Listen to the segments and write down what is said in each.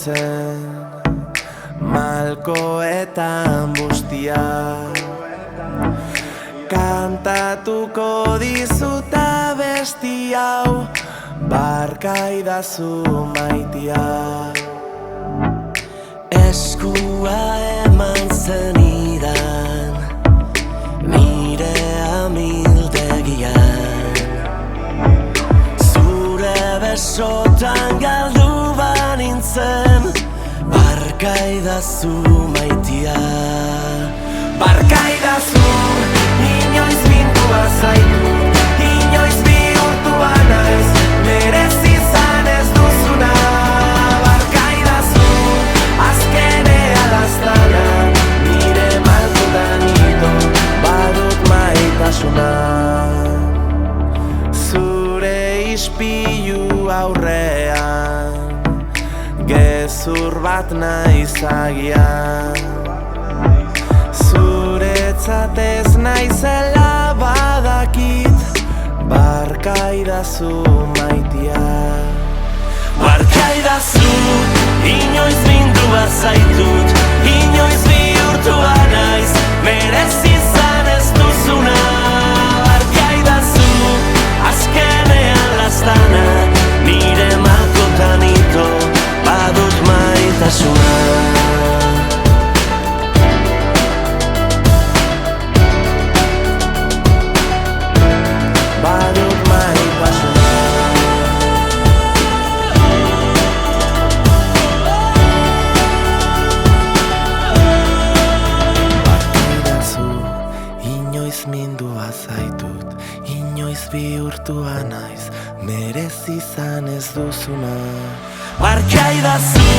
oroitzen malkoetan bustia. Kantatuko dizut abesti hau, barkaidazu maitia. Eskua eman zenidan nire amildegian, zure besotan galdu banintzen, barkaidazu maitia. Barkaidazu, inoiz mintua zaitu, inoiz bihurtua naiz, merezi izan ez duzuna. Barkaidazu, azkenea laztana, nire malkotan ito, badut maitasuna. Zure ispilu aurrean, gezur bat naiz agian, zuretzat ez naizela badakit, barkaidazu maitia. Barkaidazu, inoiz mindua zaitut, inoiz bihurtua naiz, merezi izan ez duzuna. Barkaidazu, azkenean laztana, nire malkotan ito, badut maitasuna. Mindua zaitut, inoiz bihurtua naiz, merezi izan ez duzuna. Barkaidazu,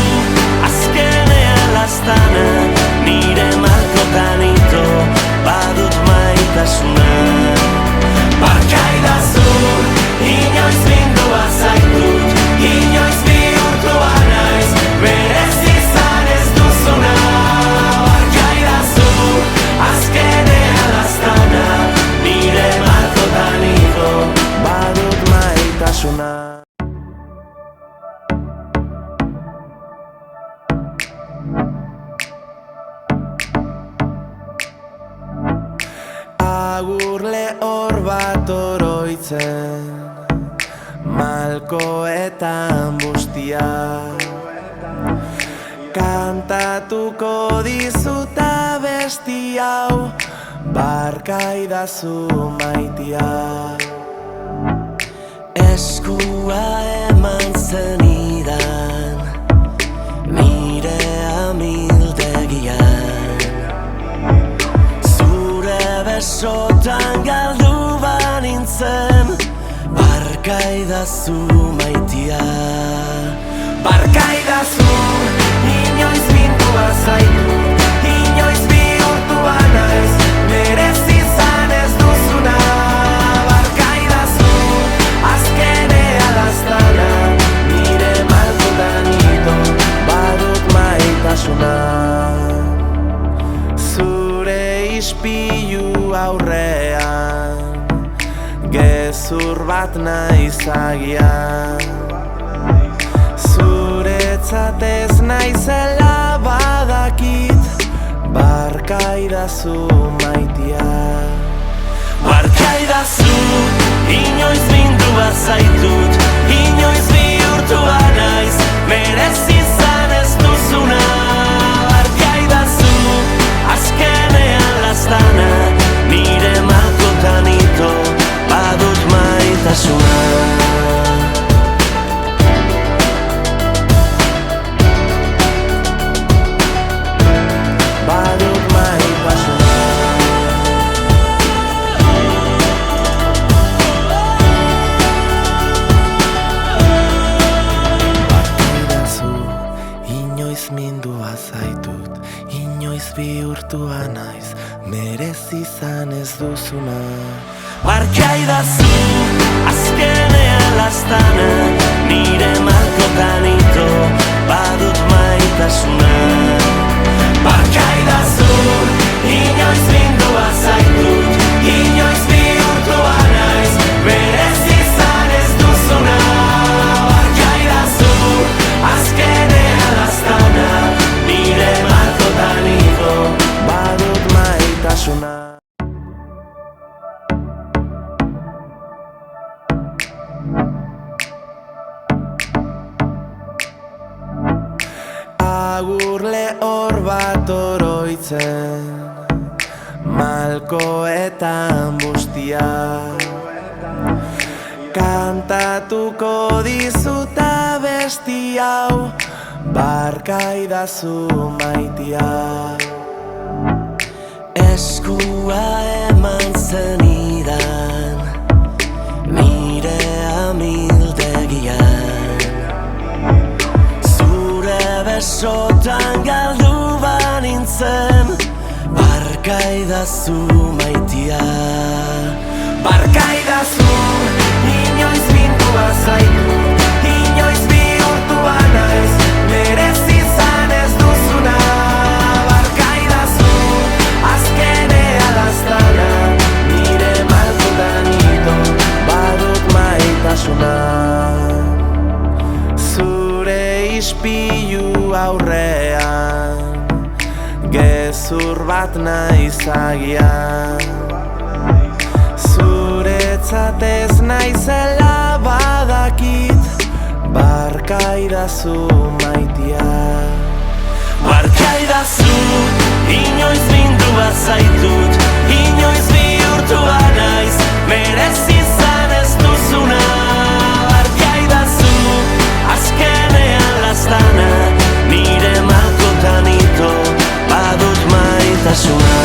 azkenean laztana, nire malkotan ito, badut maitasuna. Barkaidazu, inoiz mindua zaitut, inoiz bihurtua naiz, merezi izan ez duzuna. Barkaidazu, azkenean laztana, nire malkotan ito, badut maitasuna. Agur lehor bat oroitzen malkoetan bustia. Kantatuko dizut abesti hau, barkaidazu maitia. Eskua eman zenidan nire amildegian, zure besotan galdu banintzen, barkaidazu maitia. Barkaidazu, inoiz mintua zaitu, inoiz bihurtua naiz, merezi izan ez duzuna. Barkaidazu, azkenea laztana, nire malkotan ito, badut maitasuna. Zure ispilu aurrean, gezur bat naiz agian, zuretzat ez naizela badakit, barkaidazu maitia. Barkaidazu, inoiz mindua zaitut, inoiz bihurtua naiz, merezi izan ez duzuna. Barkaidazu, azkenean laztana, nire malkotan ito, badut maitasuna. Mindua zaitut, inoiz bihurtua naiz, merezi izan ez duzuna. Barkaidazu, azkenean laztana, nire malkotan ito, badut maitasuna. Barkaidazu, inoiz mindua zaitut, inoiz bihurtua naiz, merezi izan ez duzuna. Barkaidazu, azkenean laztana, bat oroitzen, malkoetan bustia. Kantatuko dizuta besti hau, barkaidazu maitia. Eskua eman zenidan, nire amildegian. Zure besotan galdu banintzen, barkaidazu maitia. Barkaidazu, inoiz bindua zaitut, inoiz bihurtua naiz, merezi izan ez duzuna. Barkaidazu, azkenea daztana, nire malkotan ito, badut maitasuna. Zure ispilu aurrean, gezur bat naiz agian. Zuretzat ez naizela badakit, barkaidazu maitia. Barkaidazu, inoiz bindua zaitut, inoiz bihurtua naiz, merezi izan ez duzuna. Barkaidazu, azkenean laztana, nire malkotan ito, badut maitasuna.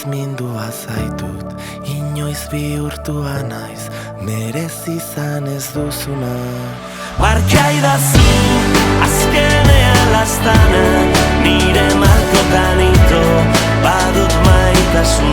Mindua zaitut, inoiz bihurtua naiz, merezi izan ez duzuna. Barkaidazu, azkenean laztana, nire malkotan ito, badut maitasuna.